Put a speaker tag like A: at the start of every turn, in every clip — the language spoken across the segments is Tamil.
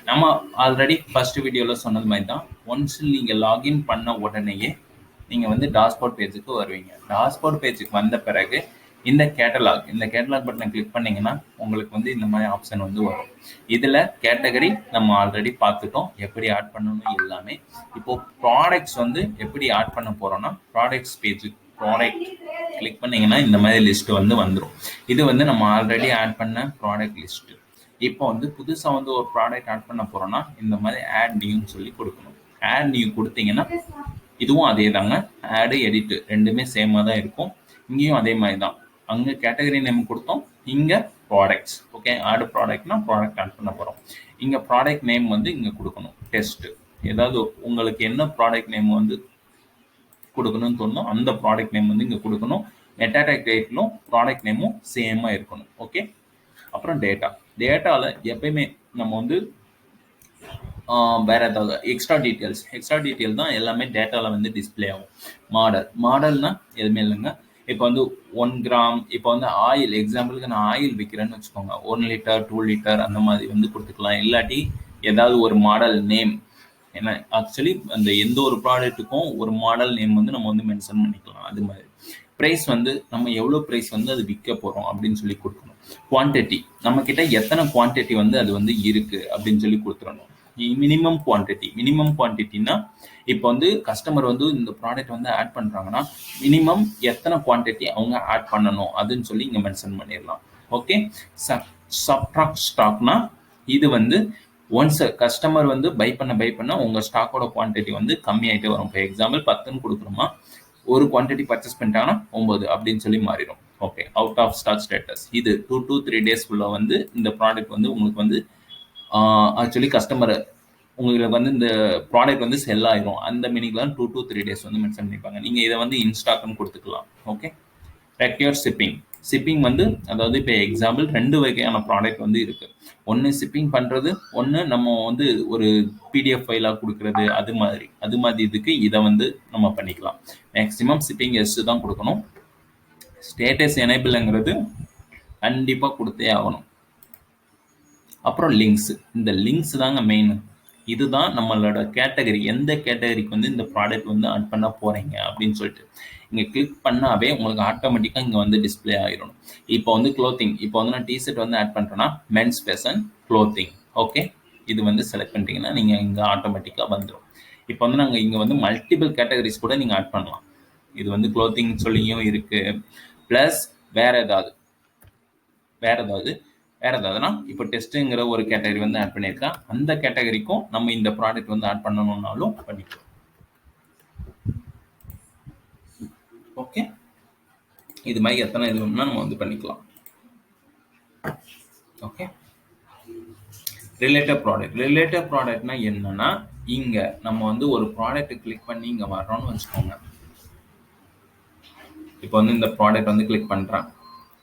A: நம்ம ஆல்ரெடி ஃபர்ஸ்ட் வீடியோவில் சொன்னது மாதிரி தான். ஒன்ஸ் நீங்கள் லாகின் பண்ண உடனேயே நீங்கள் வந்து டாஷ்போர்ட் பேஜுக்கு வருவீங்க. டாஷ்போர்ட் பேஜுக்கு வந்த பிறகு இந்த கேட்டலாக் பட்டனை கிளிக் பண்ணிங்கன்னா உங்களுக்கு வந்து இந்த மாதிரி ஆப்ஷன் வந்து வரும். இதில் கேட்டகரி நம்ம ஆல்ரெடி பார்த்துட்டோம், எப்படி ஆட் பண்ணணும் எல்லாமே. இப்போது ப்ராடக்ட்ஸ் வந்து எப்படி ஆட் பண்ண போகிறோன்னா, ப்ராடக்ட்ஸ் பேஜுக்கு ப்ராடக்ட் கிளிக் பண்ணிங்கன்னா இந்த மாதிரி லிஸ்ட்டு வந்து வந்துடும். இது வந்து நம்ம ஆல்ரெடி ஆட் பண்ண ப்ராடக்ட் லிஸ்ட்டு. இப்போ வந்து புதுசாக வந்து ஒரு ப்ராடக்ட் ஆட் பண்ண போகிறோன்னா இந்த மாதிரி ஆட் நியூன்னு சொல்லி கொடுக்கணும். ஆட் நியூ கொடுத்தீங்கன்னா இதுவும் அதே தாங்க, ஆடு எடிட்டு ரெண்டுமே சேமாக தான் இருக்கும். இங்கேயும் அதே மாதிரி தான், அங்கே கேட்டகரி நேம் கொடுத்தோம், இங்கே ப்ராடக்ட்ஸ். ஓகே, ஆடு ப்ராடக்ட்னா ப்ராடக்ட் ஆட் பண்ண போகிறோம். இங்கே ப்ராடக்ட் நேம் வந்து இங்கே கொடுக்கணும். டெஸ்ட்டு ஏதாவது உங்களுக்கு என்ன ப்ராடக்ட் நேம் வந்து கொடுக்கணும்னு தோணும் அந்த ப்ராடக்ட் நேம் வந்து இங்கே கொடுக்கணும். மெட்டாடேக் டேட்லும் ப்ராடக்ட் நேமும் சேமாக இருக்கணும். ஓகே, அப்புறம் டேட்டாவில் எப்பயுமே நம்ம வந்து வேறு ஏதாவது எக்ஸ்ட்ரா டீட்டெயில் தான் எல்லாமே டேட்டாவில் வந்து டிஸ்பிளே ஆகும். மாடல்னா எதுவுமே இல்லைங்க. இப்போ வந்து 1 கிராம், இப்போ வந்து ஆயில், எக்ஸாம்பிளுக்கு நான் ஆயில் விற்கிறேன்னு வச்சுக்கோங்க, 1 லிட்டர் 2 லிட்டர் அந்த மாதிரி வந்து கொடுத்துக்கலாம். இல்லாட்டி ஏதாவது ஒரு மாடல் நேம், ஏன்னா ஆக்சுவலி அந்த எந்த ஒரு ப்ராடக்ட்டுக்கும் ஒரு மாடல் நேம் வந்து நம்ம வந்து மென்ஷன் பண்ணிக்கலாம். அது மாதிரி ப்ரைஸ் வந்து நம்ம எவ்வளோ ப்ரைஸ் வந்து அது விற்க போகிறோம் அப்படின்னு சொல்லி கொடுக்கணும். குவான்டிட்டி, நம்மக்கிட்ட எத்தனை குவான்டிட்டி வந்து அது வந்து இருக்குது அப்படின்னு சொல்லி கொடுத்துடணும். மினிமம் குவான்டிட்டினா இப்போ வந்து கஸ்டமர் வந்து இந்த ப்ராடக்ட் வந்து ஆட் பண்ணுறாங்கன்னா மினிமம் எத்தனை குவான்டிட்டி அவங்க ஆட் பண்ணணும் அதுன்னு சொல்லி இங்கே மென்ஷன் பண்ணிடலாம். ஓகே, சப்ட்ராக்ட் ஸ்டாக்னா இது வந்து ஒன்ஸ் கஸ்டமர் வந்து பை பண்ண உங்கள் ஸ்டாக்கோட குவான்டிட்டி வந்து கம்மியாயிட்டே வரும். இப்போ எக்ஸாம்பிள் 10ன்னு கொடுக்குறோமா, ஒரு குவான்டிட்டி பர்ச்சேஸ் பண்ணிட்டாங்கன்னா 9 அப்படின்னு சொல்லி மாறிடும். Okay, out of stock status, இது 2 to 3 டேஸ்க்குள்ள வந்து இந்த ப்ராடக்ட் வந்து உங்களுக்கு வந்து ஆக்சுவலி கஸ்டமர் உங்களுக்கு வந்து இந்த ப்ராடக்ட் வந்து செல் ஆயிரும். அந்த மீனிங்லாம் 2 to 3 டேஸ் வந்து மென்ஷன் பண்ணிப்பாங்க. நீங்கள் இதை வந்து இன்ஸ்டாக்னு கொடுத்துக்கலாம். ஓகே, ரெக்யூர் ஷிப்பிங் வந்து அதாவது இப்போ எக்ஸாம்பிள் 2 வகையான ப்ராடக்ட் வந்து இருக்குது. ஒன்று ஷிப்பிங் பண்ணுறது, ஒன்று நம்ம வந்து ஒரு பிடிஎஃப் ஃபைலாக கொடுக்குறது. அது மாதிரி இதுக்கு இதை வந்து நம்ம பண்ணிக்கலாம். மேக்ஸிமம் ஷிப்பிங் எஸ் தான் கொடுக்கணும். ஸ்டேட்டஸ் எனேபிள்ங்கிறது கண்டிப்பாக கொடுத்தே ஆகணும். அப்புறம் லிங்க்ஸ், இந்த லிங்க்ஸ் தாங்க மெயின். இதுதான் நம்மளோட கேட்டகரி, எந்த கேட்டகரிக்கு வந்து இந்த ப்ராடக்ட் வந்து ஆட் பண்ண போகிறீங்க அப்படின்னு சொல்லிட்டு இங்கே கிளிக் பண்ணாவே உங்களுக்கு ஆட்டோமேட்டிக்காக இங்கே வந்து டிஸ்பிளே ஆகிடும். இப்போ வந்து க்ளோத்திங், இப்போ வந்து நான் டிஷர்ட் வந்து ஆட் பண்ணுறேன்னா மென்ஸ் ஃபேஷன் க்ளோத்திங். ஓகே, இது வந்து செலக்ட் பண்ணிட்டீங்கன்னா நீங்கள் இங்கே ஆட்டோமேட்டிக்காக வந்துடும். இப்போ வந்து நாங்கள் இங்கே வந்து மல்டிபிள் கேட்டகரிஸ் கூட நீங்கள் ஆட் பண்ணலாம். இது வந்து க்ளோத்திங் சொல்லியும் இருக்குது. ப்ளஸ் வேறு ஏதாவதுனா இப்போ டெஸ்ட்டுங்கிற ஒரு கேட்டகரி வந்து ஆட் பண்ணியிருக்கா, அந்த கேட்டகரிக்கும் நம்ம இந்த ப்ராடக்ட் வந்து ஆட் பண்ணணும்னாலும் பண்ணிக்கலாம். ஓகே, இது மாதிரி எத்தனை இது வேணும்னா நம்ம வந்து பண்ணிக்கலாம். ஓகே, ரிலேட்டட் ப்ராடக்ட்னா என்னன்னா, இங்கே நம்ம வந்து ஒரு ப்ராடக்ட் கிளிக் பண்ணி இங்கே வர்றோம்னு வச்சுக்கோங்க. இப்போ வந்து இந்த ப்ராடக்ட் வந்து கிளிக் பண்ணுறேன்,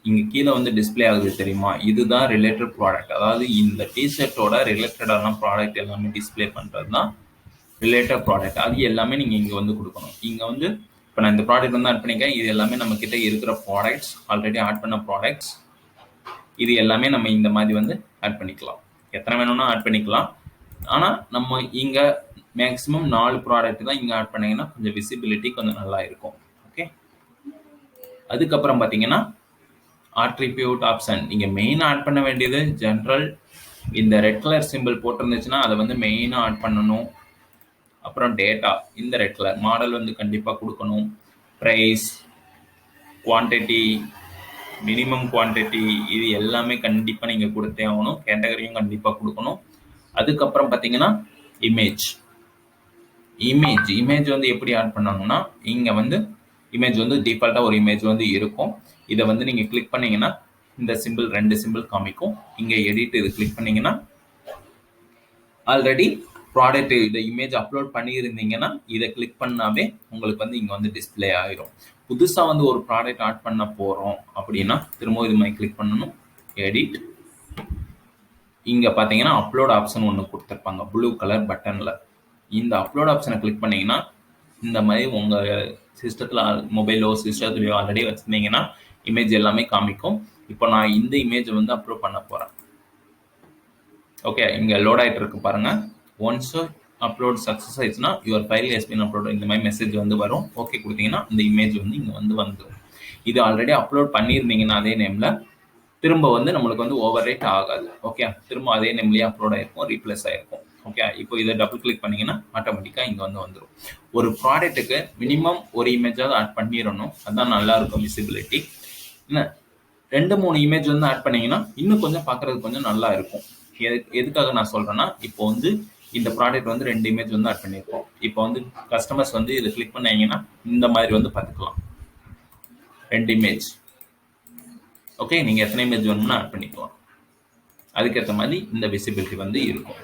A: இங்கே கீழே வந்து டிஸ்பிளே ஆகுது தெரியுமா, இதுதான் ரிலேட்டட் ப்ராடக்ட். அதாவது இந்த டிஷர்ட்டோட ரிலேட்டடான ப்ராடக்ட் எல்லாமே டிஸ்பிளே பண்ணுறது தான் ரிலேட்டட் ப்ராடக்ட். அது எல்லாமே நீங்கள் இங்கே வந்து கொடுக்கணும். இங்கே வந்து இப்போ நான் இந்த ப்ராடக்ட் வந்து ஆட் பண்ணிக்கேன், இது எல்லாமே நம்ம கிட்ட இருக்கிற ப்ராடக்ட்ஸ், ஆல்ரெடி ஆட் பண்ண ப்ராடக்ட்ஸ். இது எல்லாமே நம்ம இந்த மாதிரி வந்து ஆட் பண்ணிக்கலாம். எத்தனை வேணும்னா ஆட் பண்ணிக்கலாம். ஆனால் நம்ம இங்கே மேக்ஸிமம் 4 ப்ராடக்ட் தான் இங்கே ஆட் பண்ணிங்கன்னா கொஞ்சம் விசிபிலிட்டி கொஞ்சம் நல்லா இருக்கும். ஓகே, அதுக்கப்புறம் பார்த்தீங்கன்னா ஆட்ரிபியூட் ஆப்ஷன். நீங்கள் மெயினாக ஆட் பண்ண வேண்டியது ஜென்ரல், இந்த ரெட் கலர் சிம்பிள் போட்டிருந்துச்சுன்னா அதை வந்து மெயினாக ஆட் பண்ணணும். அப்புறம் டேட்டா, இந்த ரெட் கலர் மாடல் வந்து கண்டிப்பாக கொடுக்கணும். ப்ரைஸ், குவான்டிட்டி, மினிமம் குவான்டிட்டி, இது எல்லாமே கண்டிப்பாக நீங்கள் கொடுத்தே ஆகணும். கேட்டகரியும் கண்டிப்பாக கொடுக்கணும். அதுக்கப்புறம் பார்த்தீங்கன்னா இமேஜ் வந்து எப்படி ஆட் பண்ணணும்னா, இங்கே வந்து இமேஜ் வந்து டிஃபால்ட்டாக ஒரு இமேஜ் வந்து இருக்கும். இதை வந்து நீங்கள் கிளிக் பண்ணீங்கன்னா இந்த சிம்பிள் 2 சிம்பிள் காமிக்கும். இங்கே எடிட் இது கிளிக் பண்ணீங்கன்னா ஆல்ரெடி ப்ராடக்ட் இந்த இமேஜ் அப்லோட் பண்ணியிருந்தீங்கன்னா இதை கிளிக் பண்ணாவே உங்களுக்கு வந்து இங்கே வந்து டிஸ்பிளே ஆகிடும். புதுசாக வந்து ஒரு ப்ராடக்ட் ஆட் பண்ண போகிறோம் அப்படின்னா திரும்ப இது மாதிரி கிளிக் பண்ணணும், எடிட். இங்கே பார்த்தீங்கன்னா அப்லோட் ஆப்ஷன் ஒன்று கொடுத்துருப்பாங்க ப்ளூ கலர் பட்டனில். இந்த அப்லோட் ஆப்ஷனை கிளிக் பண்ணிங்கன்னா இந்த மாதிரி உங்கள் சிஸ்டத்தில் மொபைலோ சிஸ்டத்துலையோ ஆல்ரெடி வச்சுருந்தீங்கன்னா இமேஜ் எல்லாமே காமிக்கும். இப்போ நான் இந்த இமேஜை வந்து அப்லோட் பண்ண போகிறேன். ஓகே, இங்க லோட் ஆயிட்டு இருக்கு பாருங்க. ஒன்ஸ் அப்லோட் சக்சஸ் ஆயிடுச்சுன்னா your file has been upload இந்த மாதிரி மெசேஜ் வந்து வரும். ஓகே கொடுத்தீங்கன்னா இந்த இமேஜ் வந்து இங்க வந்துடும். இது ஆல்ரெடி அப்லோட் பண்ணியிருந்தீங்கன்னா அதே நேம்ல திரும்ப வந்து நம்மளுக்கு வந்து ஓவர் ரைட் ஆகாது. ஓகே, திரும்ப அதே நேம்லயே அப்லோட் ஆயிருக்கும், ரீப்ளேஸ் ஆயிருக்கும். ஓகே, இப்போ இதை டபுள் கிளிக் பண்ணீங்கன்னா ஆட்டோமேட்டிக்கா இங்க வந்துடும். ஒரு ப்ராடக்ட்டுக்கு மினிமம் ஒரு இமேஜாவது ஆட் பண்ணிடணும். அதான் நல்லா இருக்கும் விசிபிலிட்டி. என்ன 2-3 இமேஜ் வந்து ஆட் பண்ணீங்கன்னா இன்னும் கொஞ்சம் பார்க்கறதுக்கு கொஞ்சம் நல்லா இருக்கும். எதுக்காக நான் சொல்றேன்னா, இப்போ வந்து இந்த ப்ராடக்ட் வந்து 2 இமேஜ் வந்து ஆட் பண்ணியிருக்கோம். இப்போ வந்து கஸ்டமர்ஸ் வந்து இதை கிளிக் பண்ணீங்கன்னா இந்த மாதிரி வந்து பார்த்துக்கலாம் 2 இமேஜ். ஓகே, நீங்க எத்தனை இமேஜ் வேணும்னா ஆட் பண்ணிக்கலாம். அதுக்கேற்ற மாதிரி இந்த விசிபிலிட்டி வந்து இருக்கும்.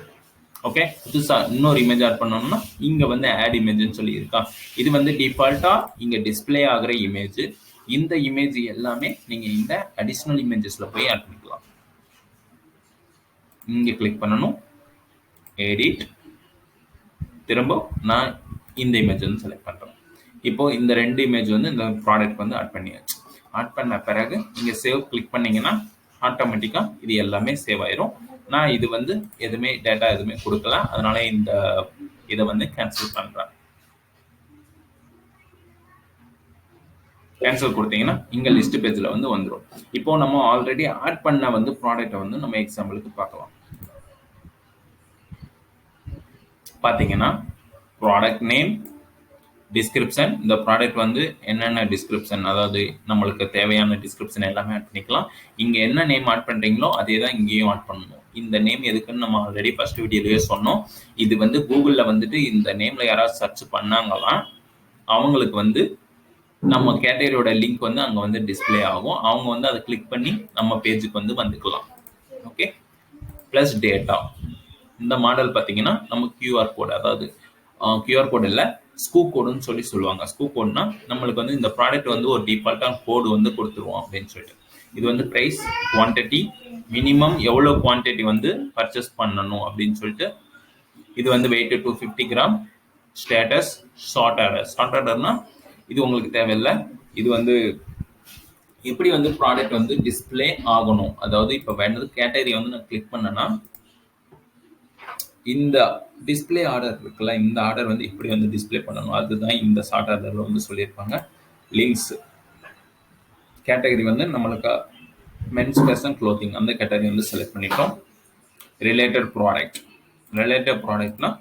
A: ஓகே, புதுசா இன்னொரு இமேஜ் ஆட் பண்ணணும்னா இங்க வந்து ஆட் இமேஜ்னு சொல்லி இருக்கா. இது வந்து டிஃபால்ட்டா இங்க டிஸ்பிளே ஆகிற இமேஜ். இந்த இமேஜ் எல்லாமே நீங்க இந்த அடிஷனல் இமேஜஸ்ல போய் ஆட் பண்ணிக்கலாம். இங்க கிளிக் பண்ணணும், எடிட், திரும்ப நான் இந்த இமேஜ் வந்து செலக்ட் பண்றேன். இப்போ இந்த 2 இமேஜ் வந்து இந்த ப்ராடக்ட் வந்து ஆட் பண்ணியாச்சு. ஆட் பண்ண பிறகு நீங்க சேவ் கிளிக் பண்ணீங்கன்னா ஆட்டோமேட்டிக்கா இது எல்லாமே சேவ் ஆயிரும். நான் இது வந்து எதுவுமே டேட்டா எதுவுமே கொடுக்கல, அதனால இந்த இதை வந்து கேன்சல் பண்றேன். கேன்சல் கொடுத்தீங்கன்னா இங்க லிஸ்ட் பேஜ்ல வந்து வந்துடும். இப்போ நம்ம ஆல்ரெடி ஆட் பண்ண வந்து ப்ராடக்ட்டை வந்து நம்ம எக்ஸாம்பிளுக்கு பார்க்கலாம். பாத்தீங்கன்னா ப்ராடக்ட் நேம், டிஸ்கிரிப்ஷன், இந்த ப்ராடக்ட் வந்து என்னென்ன டிஸ்கிரிப்ஷன், அதாவது நம்மளுக்கு தேவையான டிஸ்கிரிப்ஷன் எல்லாமே ஆட் பண்ணிக்கலாம். இங்க என்ன நேம் ஆட் பண்றீங்களோ அதே தான் இங்கேயும் ஆட் பண்ணணும். இந்த நேம் எதுக்குன்னு நம்ம ஆல்ரெடி ஃபர்ஸ்ட் வீடியோலயே சொன்னோம். இது வந்து கூகுள்ல வந்துட்டு இந்த நேம்ல யாராவது சர்ச் பண்ணாங்களாம், அவங்களுக்கு வந்து நம்ம கேட்டகரியோட லிங்க் வந்து அங்க வந்து டிஸ்பிளே ஆகும். அவங்க வந்து அதை கிளிக் பண்ணி நம்ம பேஜுக்கு வந்து வந்துக்கலாம். Okay, plus data. இந்த மாடல் பார்த்தீங்கன்னா நம்ம கியூஆர் கோடு, அதாவது கியூஆர் கோடு இல்லை ஸ்கூப் கோடுன்னு சொல்லி சொல்லுவாங்க. ஸ்கூப் கோடுனா நம்மளுக்கு வந்து இந்த ப்ராடக்ட் வந்து ஒரு டிஃபால்ட்டான கோடு வந்து கொடுத்துருவோம் அப்படின்னு சொல்லிட்டு. இது வந்து ப்ரைஸ், குவான்டிட்டி, மினிமம் எவ்வளோ குவான்டிட்டி வந்து பர்ச்சேஸ் பண்ணணும் அப்படின்னு சொல்லிட்டு. இது வந்து weight 250 gram. Status short order. Short ஆர்டர்னா இது உங்களுக்கு தேவையில்லை. இது வந்து எப்படி வந்து ப்ராடக்ட் வந்து டிஸ்பிளே ஆகணும், அதாவது இப்போ வேண்டது கேட்டகரி வந்து நான் கிளிக் பண்ணேன்னா இந்த டிஸ்பிளே ஆர்டர் இருக்குல்ல, இந்த ஆர்டர் வந்து இப்படி வந்து டிஸ்பிளே பண்ணணும். அதுதான் இந்த ஷார்ட் ஆர்டர்ல வந்து சொல்லியிருப்பாங்க. லிங்க்ஸ் கேட்டகரி வந்து நம்மளுக்கு மென்ஸ் ஃபேஷன் க்ளோத்திங் அந்த கேட்டகரி வந்து செலக்ட் பண்ணிட்டோம். Related product. ரிலேட்டட் ப்ராடக்ட்னா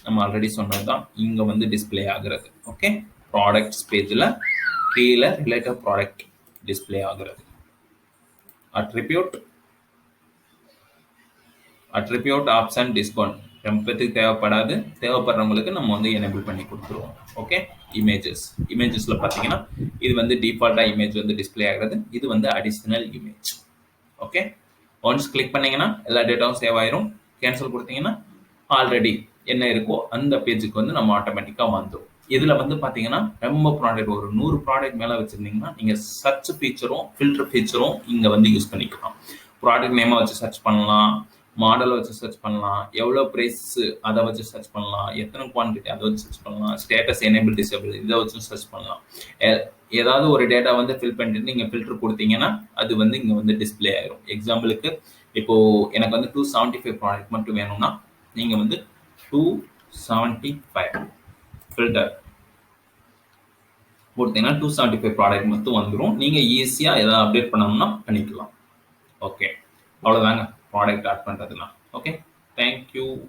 A: நம்ம ஆல்ரெடி சொன்னதுதான் இங்க வந்து டிஸ்பிளே ஆகுறது. ஓகே, ப்ராடக்ட்ஸ் பேஜ்ல கீழே ரிலேட்டட் ப்ராடக்ட் டிஸ்பிளே ஆகுறது. அட்ரிபியூட் ஆப்ஷன் டிஸ்கவுண்ட் ரொம்பத்துக்கு தேவைப்படாது. தேவைப்படுறவங்களுக்கு நம்ம வந்து எனேபிள் பண்ணி கொடுத்துருவோம். ஓகே, இமேஜஸ்ல பார்த்தீங்கன்னா இது வந்து டிஃபால்ட்டா இமேஜ் வந்து டிஸ்பிளே ஆகிறது. இது வந்து additional image. Okay, once click பண்ணீங்கன்னா எல்லா டேட்டாவும் சேவ் ஆயிரும். கேன்சல் கொடுத்தீங்கன்னா ஆல்ரெடி என்ன இருக்கோ அந்த பேஜுக்கு வந்து நம்ம ஆட்டோமேட்டிக்கா வந்துடும். இதுல வந்து பாத்தீங்கன்னா ரொம்ப ப்ராடக்ட் ஒரு 100 ப்ராடக்ட் மேல வச்சிருந்தீங்கன்னா நீங்க சர்ச் ஃபீச்சரும் ஃபில்டர் ஃபீச்சரும் இங்க வந்து யூஸ் பண்ணிக்கலாம். ப்ராடக்ட் நேமை வச்சு சர்ச் பண்ணலாம், மாடலை வச்சு சர்ச் பண்ணலாம், எவ்வளோ ப்ரைஸ் அதை வச்சு சர்ச் பண்ணலாம், எத்தனை குவான்டிட்டி அதை வச்சு சர்ச் பண்ணலாம், ஸ்டேட்டஸ் எனேபிள் டிசேபிள் இதை வச்சு சர்ச் பண்ணலாம். ஏதாவது ஒரு டேட்டா வந்து ஃபில் பண்ணிட்டு நீங்க ஃபில்டர் கொடுத்தீங்கன்னா அது வந்து இங்க வந்து டிஸ்பிளே ஆயிரும். எக்ஸாம்பிளுக்கு இப்போ எனக்கு வந்து 275 ப்ராடக்ட் மட்டும் வேணும்னா நீங்க வந்து 275 ஃபில்டர் கொடுத்தீங்கன்னா 275 ப்ராடக்ட் மட்டும் வந்துடும். நீங்க ஈஸியா ஏதாவது அப்டேட் பண்ணணும்னா பண்ணிக்கலாம். ஓகே, அவ்வளவுதாங்க ப்ராடக்ட் ஆட் பண்றதுனா. Okay, thank you.